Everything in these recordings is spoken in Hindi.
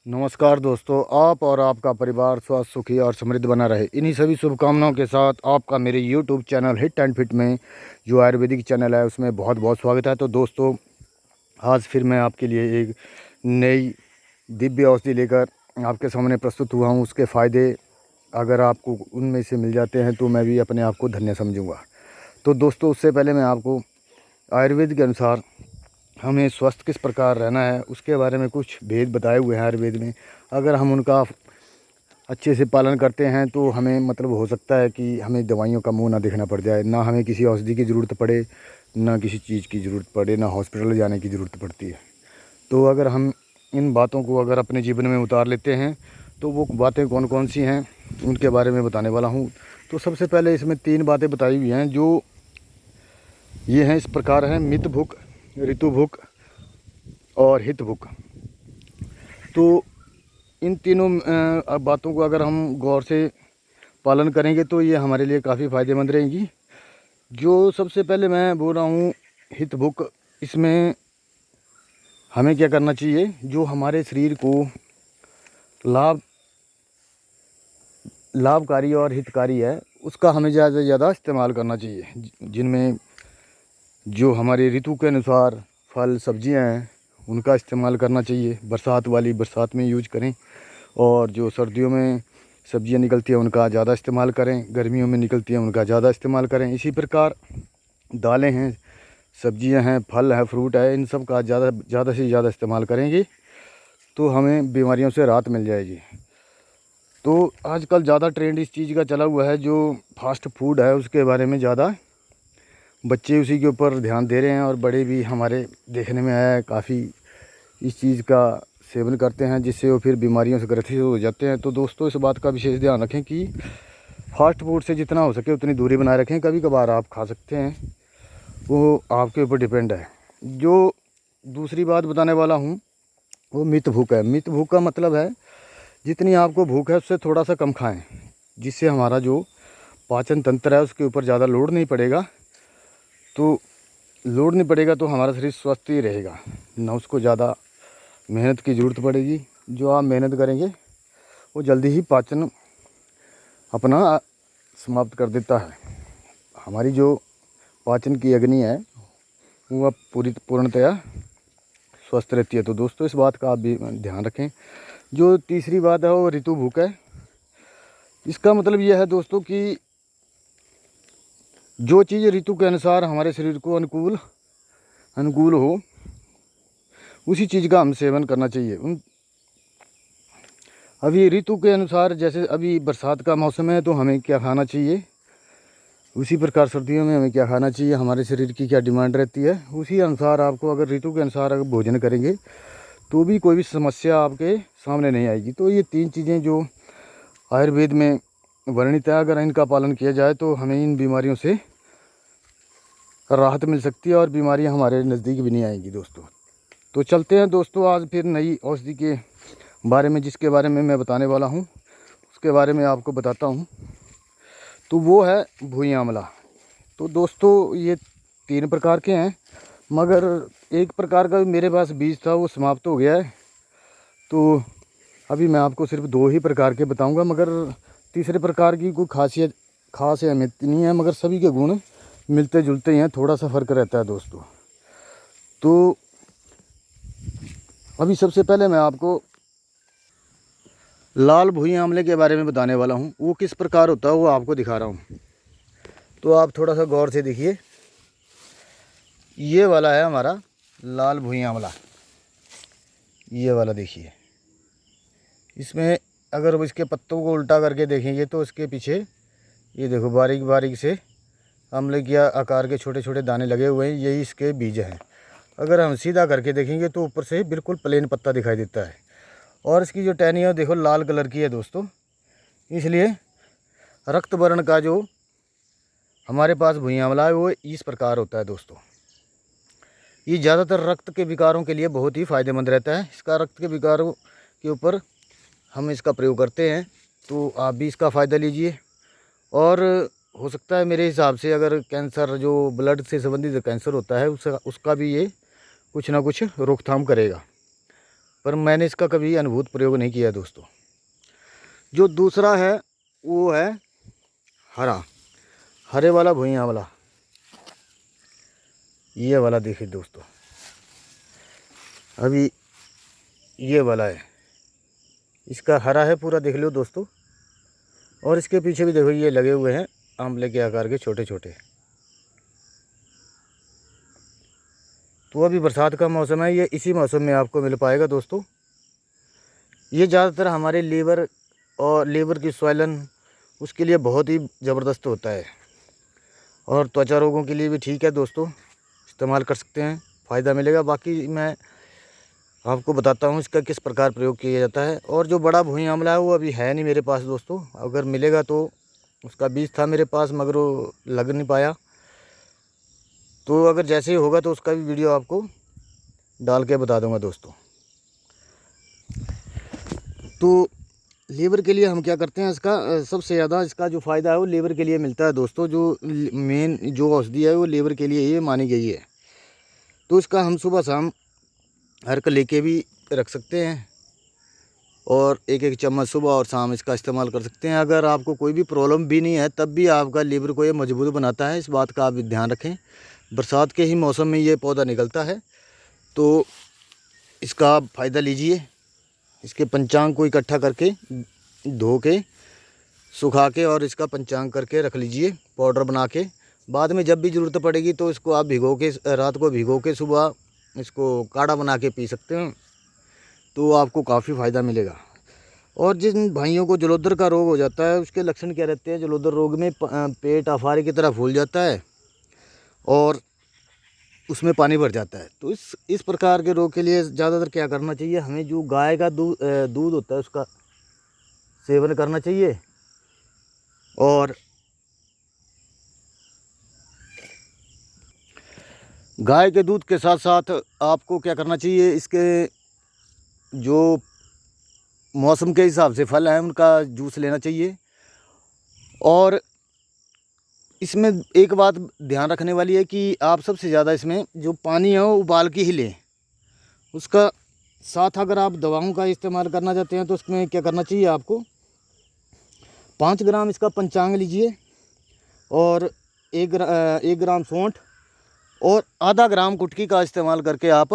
नमस्कार दोस्तों, आप और आपका परिवार स्वस्थ, सुखी और समृद्ध बना रहे, इन्हीं सभी शुभकामनाओं के साथ आपका मेरे YouTube channel hit and fit में, जो आयुर्वेदिक चैनल है, उसमें बहुत बहुत स्वागत है। तो दोस्तों, आज फिर मैं आपके लिए एक नई दिव्य औषधि लेकर आपके सामने प्रस्तुत हुआ हूँ। उसके फ़ायदे अगर आपको उनमें से मिल जाते हैं तो मैं भी अपने आप को धन्य समझूँगा। तो दोस्तों, उससे पहले मैं आपको आयुर्वेद के अनुसार हमें स्वस्थ किस प्रकार रहना है उसके बारे में कुछ भेद बताए हुए हैं आयुर्वेद में। अगर हम उनका अच्छे से पालन करते हैं तो हमें मतलब हो सकता है कि हमें दवाइयों का मुंह ना देखना पड़ जाए, ना हमें किसी औषधि की ज़रूरत पड़े, ना किसी चीज़ की ज़रूरत पड़े, ना हॉस्पिटल जाने की ज़रूरत पड़ती है। तो अगर हम इन बातों को अगर अपने जीवन में उतार लेते हैं तो वो बातें कौन कौन सी हैं उनके बारे में बताने वाला हूँ। तो सबसे पहले इसमें 3 बातें बताई हुई हैं, जो ये हैं, इस प्रकार हैं: मित भुक, ऋतु भुक और हित भुक। तो इन तीनों बातों को अगर हम गौर से पालन करेंगे तो ये हमारे लिए काफ़ी फ़ायदेमंद रहेंगी। जो सबसे पहले मैं बोल रहा हूँ हित भुक, इसमें हमें क्या करना चाहिए, जो हमारे शरीर को लाभकारी और हितकारी है उसका हमें ज़्यादा से ज़्यादा इस्तेमाल करना चाहिए। जिनमें जो हमारे ऋतु के अनुसार फल सब्जियां हैं उनका इस्तेमाल करना चाहिए। बरसात वाली बरसात में यूज करें, और जो सर्दियों में सब्जियां निकलती हैं उनका ज़्यादा इस्तेमाल करें, गर्मियों में निकलती हैं उनका ज़्यादा इस्तेमाल करें। इसी प्रकार दालें हैं, सब्जियां हैं, फल है, फ्रूट है, इन सब का ज़्यादा से ज़्यादा इस्तेमाल करेंगे तो हमें बीमारियों से राहत मिल जाएगी। तो आजकल ज़्यादा ट्रेंड इस चीज़ का चला हुआ है, जो फास्ट फूड है उसके बारे में ज़्यादा बच्चे उसी के ऊपर ध्यान दे रहे हैं, और बड़े भी हमारे देखने में आया है काफ़ी इस चीज़ का सेवन करते हैं, जिससे वो फिर बीमारियों से ग्रसित हो जाते हैं। तो दोस्तों, इस बात का विशेष ध्यान रखें कि फास्ट फूड से जितना हो सके उतनी दूरी बनाए रखें। कभी कभार आप खा सकते हैं, वो आपके ऊपर डिपेंड है। जो दूसरी बात बताने वाला हूँ वो मित भूख है। मित भूख का मतलब है जितनी आपको भूख है उससे थोड़ा सा कम खाएं, जिससे हमारा जो पाचन तंत्र है उसके ऊपर ज़्यादा लोड नहीं पड़ेगा। तो लोड नहीं पड़ेगा तो हमारा शरीर स्वस्थ ही रहेगा, ना उसको ज़्यादा मेहनत की ज़रूरत पड़ेगी। जो आप मेहनत करेंगे वो जल्दी ही पाचन अपना समाप्त कर देता है। हमारी जो पाचन की अग्नि है वो अब पूर्णतया स्वस्थ रहती है। तो दोस्तों, इस बात का आप भी ध्यान रखें। जो तीसरी बात है वो ऋतु भूख है। इसका मतलब यह है दोस्तों कि जो चीज़ ऋतु के अनुसार हमारे शरीर को अनुकूल हो उसी चीज़ का हम सेवन करना चाहिए। अभी ऋतु के अनुसार, जैसे अभी बरसात का मौसम है तो हमें क्या खाना चाहिए, उसी प्रकार सर्दियों में हमें क्या खाना चाहिए, हमारे शरीर की क्या डिमांड रहती है, उसी अनुसार आपको अगर ऋतु के अनुसार अगर भोजन करेंगे तो भी कोई भी समस्या आपके सामने नहीं आएगी। तो ये 3 चीज़ें जो आयुर्वेद में वर्णित है, अगर इनका पालन किया जाए तो हमें इन बीमारियों से राहत मिल सकती है और बीमारियां हमारे नज़दीक भी नहीं आएंगी दोस्तों। तो चलते हैं दोस्तों आज फिर नई औषधि के बारे में, जिसके बारे में मैं बताने वाला हूँ उसके बारे में आपको बताता हूँ। तो वो है भुई आंवला। तो दोस्तों, ये 3 प्रकार के हैं, मगर एक प्रकार का मेरे पास बीज था वो समाप्त हो गया है। तो अभी मैं आपको सिर्फ 2 ही प्रकार के बताऊंगा, मगर तीसरे प्रकार की कोई खास अहमियत नहीं है, मगर सभी के गुण मिलते जुलते ही हैं, थोड़ा सा फ़र्क रहता है दोस्तों। तो अभी सबसे पहले मैं आपको लाल भुई आंवले के बारे में बताने वाला हूँ। वो किस प्रकार होता है वो आपको दिखा रहा हूँ। तो आप थोड़ा सा गौर से देखिए। ये वाला है हमारा लाल भुई आंवला, ये वाला देखिए। इसमें अगर इसके पत्तों को उल्टा करके देखेंगे तो इसके पीछे ये देखो बारीक बारीक से आंवले के आकार के छोटे छोटे दाने लगे हुए हैं, यही इसके बीज हैं। अगर हम सीधा करके देखेंगे तो ऊपर से बिल्कुल प्लेन पत्ता दिखाई देता है, और इसकी जो टहनी है देखो लाल कलर की है दोस्तों। इसलिए रक्त वर्ण का जो हमारे पास भुई आंवला है वो इस प्रकार होता है दोस्तों। ये ज़्यादातर रक्त के विकारों के लिए बहुत ही फ़ायदेमंद रहता है। इसका रक्त के विकारों के ऊपर हम इसका प्रयोग करते हैं, तो आप भी इसका फ़ायदा लीजिए। और हो सकता है मेरे हिसाब से अगर कैंसर, जो ब्लड से संबंधित कैंसर होता है, उसका भी ये कुछ ना कुछ रोकथाम करेगा। पर मैंने इसका कभी अनुभूत प्रयोग नहीं किया दोस्तों। जो दूसरा है वो है हरे वाला भुइं आंवला। ये वाला देखिए दोस्तों, अभी ये वाला है, इसका हरा है पूरा, देख लो दोस्तों। और इसके पीछे भी देखो ये लगे हुए हैं आंवले के आकार के छोटे छोटे। तो अभी बरसात का मौसम है, ये इसी मौसम में आपको मिल पाएगा दोस्तों। ये ज़्यादातर हमारे लीवर और लीवर की स्वैलन उसके लिए बहुत ही ज़बरदस्त होता है, और त्वचा रोगों के लिए भी ठीक है दोस्तों, इस्तेमाल कर सकते हैं, फ़ायदा मिलेगा। बाकी मैं आपको बताता हूँ इसका किस प्रकार प्रयोग किया जाता है। और जो बड़ा भुइं आंवला है वो अभी है नहीं मेरे पास दोस्तों, अगर मिलेगा तो, उसका बीज था मेरे पास मगर वो लग नहीं पाया। तो अगर जैसे ही होगा तो उसका भी वीडियो आपको डाल के बता दूंगा दोस्तों। तो लीवर के लिए हम क्या करते हैं, इसका सबसे ज़्यादा इसका जो फ़ायदा है वो लीवर के लिए मिलता है दोस्तों। जो मेन जो औषधि है वो लीवर के लिए ये मानी गई है। तो इसका हम सुबह शाम अर्क लेके भी रख सकते हैं, और एक एक चम्मच सुबह और शाम इसका इस्तेमाल कर सकते हैं। अगर आपको कोई भी प्रॉब्लम भी नहीं है तब भी आपका लीवर को ये मजबूत बनाता है, इस बात का आप ध्यान रखें। बरसात के ही मौसम में ये पौधा निकलता है, तो इसका आप फ़ायदा लीजिए। इसके पंचांग को इकट्ठा करके धो के सुखा के और इसका पंचांग करके रख लीजिए पाउडर बना के। बाद में जब भी ज़रूरत पड़ेगी तो इसको आप भिगो के, रात को भिगो के सुबह इसको काढ़ा बना के पी सकते हैं, तो आपको काफ़ी फ़ायदा मिलेगा। और जिन भाइयों को जलोदर का रोग हो जाता है उसके लक्षण क्या रहते हैं, जलोदर रोग में पेट अफारे की तरह फूल जाता है और उसमें पानी भर जाता है। तो इस प्रकार के रोग के लिए ज़्यादातर क्या करना चाहिए, हमें जो गाय का दूध होता है उसका सेवन करना चाहिए। और गाय के दूध के साथ साथ आपको क्या करना चाहिए, इसके जो मौसम के हिसाब से फल हैं उनका जूस लेना चाहिए। और इसमें एक बात ध्यान रखने वाली है कि आप सबसे ज़्यादा इसमें जो पानी है वो उबाल के ही लें। उसका साथ अगर आप दवाओं का इस्तेमाल करना चाहते हैं तो उसमें क्या करना चाहिए, आपको 5 ग्राम इसका पंचांग लीजिए, और 1 ग्राम सौंठ और आधा ग्राम कुटकी का इस्तेमाल करके आप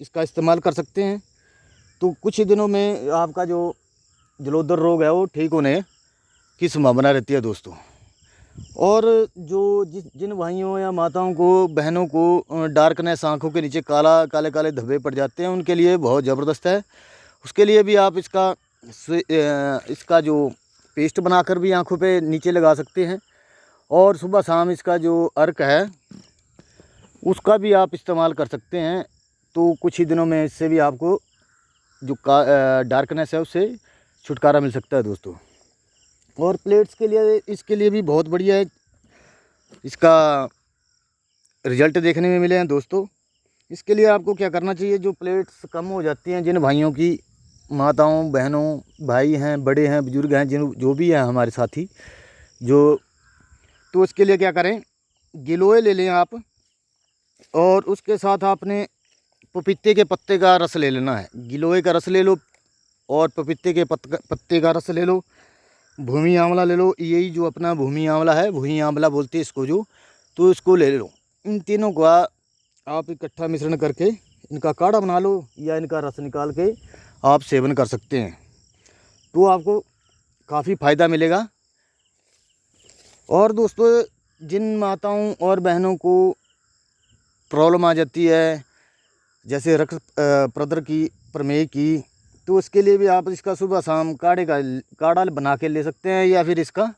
इसका इस्तेमाल कर सकते हैं। तो कुछ ही दिनों में आपका जो जलोदर रोग है वो ठीक होने की संभावना रहती है दोस्तों। और जो जिन भाइयों या माताओं को, बहनों को डार्कनेस, आँखों के नीचे काले काले धब्बे पड़ जाते हैं, उनके लिए बहुत ज़बरदस्त है। उसके लिए भी आप इसका जो पेस्ट बनाकर भी आँखों पे नीचे लगा सकते हैं। और सुबह शाम इसका जो अर्क है उसका भी आप इस्तेमाल कर सकते हैं। तो कुछ ही दिनों में इससे भी आपको जो डार्कनेस है उससे छुटकारा मिल सकता है दोस्तों। और प्लेट्स के लिए, इसके लिए भी बहुत बढ़िया है, इसका रिजल्ट देखने में मिले हैं दोस्तों। इसके लिए आपको क्या करना चाहिए, जो प्लेट्स कम हो जाती हैं, जिन भाइयों की, माताओं, बहनों, भाई हैं, बड़े हैं, बुजुर्ग हैं, जो भी हैं हमारे साथी जो, तो उसके लिए क्या करें, गिलोय ले लें आप, और उसके साथ आपने पपीते के पत्ते का रस ले लेना है। गिलोय का रस ले लो और पपीते के पत्ते का रस ले लो, भूमि आंवला ले लो, यही जो अपना भूमि आंवला है, भूमि आंवला बोलते हैं इसको जो, तो इसको ले लो। इन तीनों का आप इकट्ठा मिश्रण करके इनका काढ़ा बना लो, या इनका रस निकाल के आप सेवन कर सकते हैं, तो आपको काफ़ी फ़ायदा मिलेगा। और दोस्तों, जिन माताओं और बहनों को प्रॉब्लम आ जाती है, जैसे रक्त प्रदर की, प्रमेह की, तो उसके लिए भी आप इसका सुबह शाम काढ़ा बना के ले सकते हैं, या फिर इसका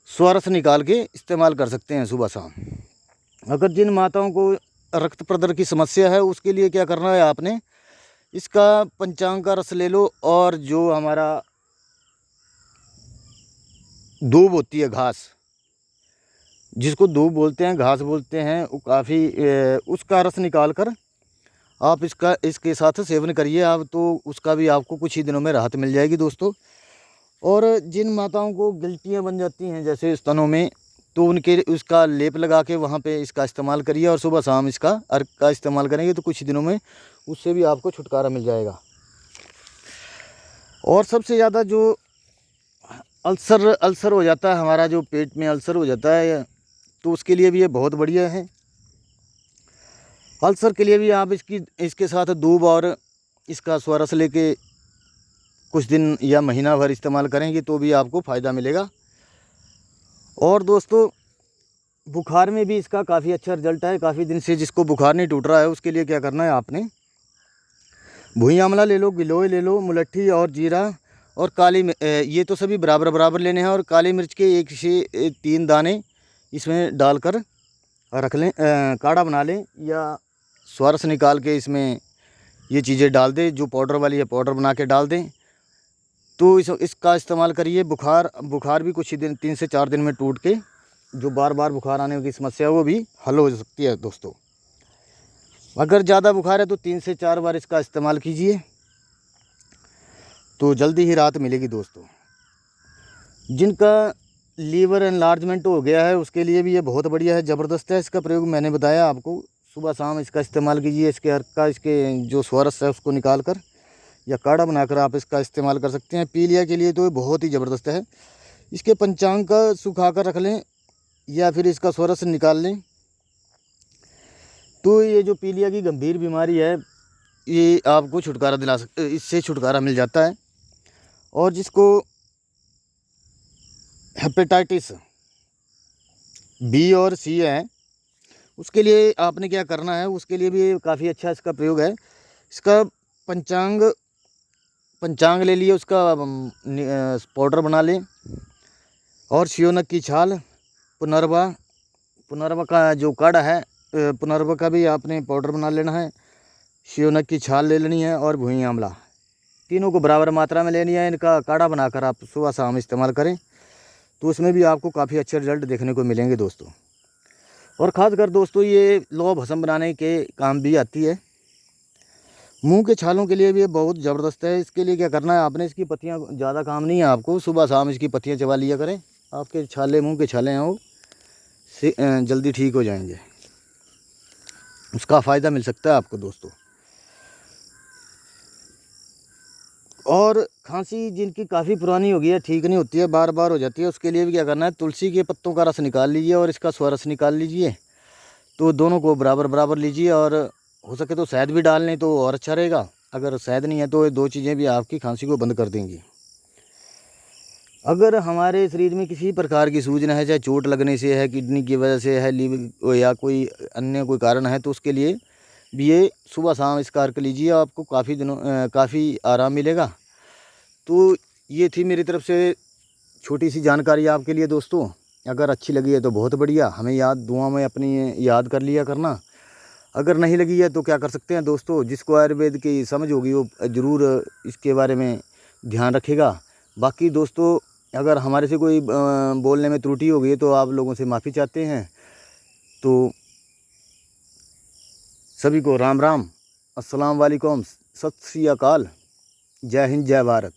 स्वरस निकाल के इस्तेमाल कर सकते हैं सुबह शाम। अगर जिन माताओं को रक्त प्रदर की समस्या है उसके लिए क्या करना है, आपने इसका पंचांग का रस ले लो, और जो हमारा दूब होती है, घास, जिसको दूब बोलते हैं, घास बोलते हैं, वो काफ़ी उसका रस निकाल कर आप इसके साथ सेवन करिए आप, तो उसका भी आपको कुछ ही दिनों में राहत मिल जाएगी दोस्तों। और जिन माताओं को गिल्टियाँ बन जाती हैं जैसे स्तनों में, तो उनके उसका लेप लगा के वहाँ पे इसका इस्तेमाल करिए, और सुबह शाम इसका अर्क का इस्तेमाल करेंगे तो कुछ ही दिनों में उससे भी आपको छुटकारा मिल जाएगा। और सबसे ज़्यादा जो अल्सर हो जाता है, हमारा जो पेट में अल्सर हो जाता है, तो उसके लिए भी ये बहुत बढ़िया है। अल्सर के लिए भी आप इसके साथ दूब और इसका स्वारस लेके कुछ दिन या महीना भर इस्तेमाल करेंगे तो भी आपको फ़ायदा मिलेगा। और दोस्तों, बुखार में भी इसका काफ़ी अच्छा रिजल्ट है। काफ़ी दिन से जिसको बुखार नहीं टूट रहा है, उसके लिए क्या करना है, आपने भुई आंवला ले लो, गिलोय ले लो, मुलट्ठी और जीरा और ये तो सभी बराबर बराबर लेने हैं। और काली मिर्च के 1 से 3 दाने इसमें डालकर रख लें, काढ़ा बना लें, या स्वारस निकाल के इसमें ये चीज़ें डाल दें। जो पाउडर वाली है, पाउडर बना के डाल दें, तो इसका इस्तेमाल करिए। बुखार भी कुछ ही दिन, 3 से 4 दिन में टूट के जो बार बार बुखार आने की समस्या है वो भी हल हो सकती है दोस्तों। अगर ज़्यादा बुखार है तो 3 से 4 बार इसका इस्तेमाल कीजिए, तो जल्दी ही राहत मिलेगी दोस्तों। जिनका लीवर एनलार्जमेंट हो गया है, उसके लिए भी ये बहुत बढ़िया है, ज़बरदस्त है। इसका प्रयोग मैंने बताया आपको, सुबह शाम इसका इस्तेमाल कीजिए। इसके जो स्वारस है उसको निकाल कर या काढ़ा बनाकर आप इसका इस्तेमाल कर सकते हैं। पीलिया के लिए तो ये बहुत ही ज़बरदस्त है। इसके पंचांग का सुखा कर रख लें या फिर इसका स्वारस निकाल लें, तो ये जो पीलिया की गंभीर बीमारी है, ये आपको इससे छुटकारा मिल जाता है। और जिसको हेपेटाइटिस बी और सी है, उसके लिए आपने क्या करना है, उसके लिए भी काफ़ी अच्छा इसका प्रयोग है। इसका पंचांग ले लिए, उसका पाउडर बना लें। और शियोनक की छाल, पुनर्वा का जो काढ़ा है, पुनर्वा का भी आपने पाउडर बना लेना है। शियोनक की छाल ले लेनी है और भुई आंवला, तीनों को बराबर मात्रा में लेनी है। इनका काढ़ा बनाकर आप सुबह शाम इस्तेमाल करें, तो उसमें भी आपको काफ़ी अच्छे रिजल्ट देखने को मिलेंगे दोस्तों। और ख़ासकर दोस्तों, ये लौह भस्म बनाने के काम भी आती है। मुंह के छालों के लिए भी ये बहुत ज़बरदस्त है। इसके लिए क्या करना है, आपने इसकी पत्तियां, ज़्यादा काम नहीं है आपको, सुबह शाम इसकी पत्तियां चबा लिया करें। आपके छाले, मुंह के छाले हैं वो जल्दी ठीक हो जाएंगे। उसका फ़ायदा मिल सकता है आपको दोस्तों। और खांसी जिनकी काफ़ी पुरानी हो गई है, ठीक नहीं होती है, बार बार हो जाती है, उसके लिए भी क्या करना है, तुलसी के पत्तों का रस निकाल लीजिए और इसका स्वारस निकाल लीजिए। तो दोनों को बराबर बराबर लीजिए, और हो सके तो शहद भी डाल लें तो और अच्छा रहेगा। अगर शहद नहीं है तो ये 2 चीज़ें भी आपकी खांसी को बंद कर देंगी। अगर हमारे शरीर में किसी प्रकार की सूजन है, चाहे चोट लगने से है, किडनी की वजह से है, लीवर या कोई अन्य कोई कारण है, तो उसके लिए भी ये सुबह शाम इस कार्य कर लीजिए, आपको काफ़ी आराम मिलेगा। तो ये थी मेरी तरफ से छोटी सी जानकारी आपके लिए दोस्तों। अगर अच्छी लगी है तो बहुत बढ़िया, हमें दुआ में अपनी याद कर लिया करना। अगर नहीं लगी है तो क्या कर सकते हैं दोस्तों, जिसको आयुर्वेद की समझ होगी वो ज़रूर इसके बारे में ध्यान रखेगा। बाकी दोस्तों, अगर हमारे से कोई बोलने में त्रुटि हो गई है तो आप लोगों से माफ़ी चाहते हैं। तो सभी को राम राम, अस्सलाम वालेकुम, सत श्री अकाल, जय हिंद, जय भारत।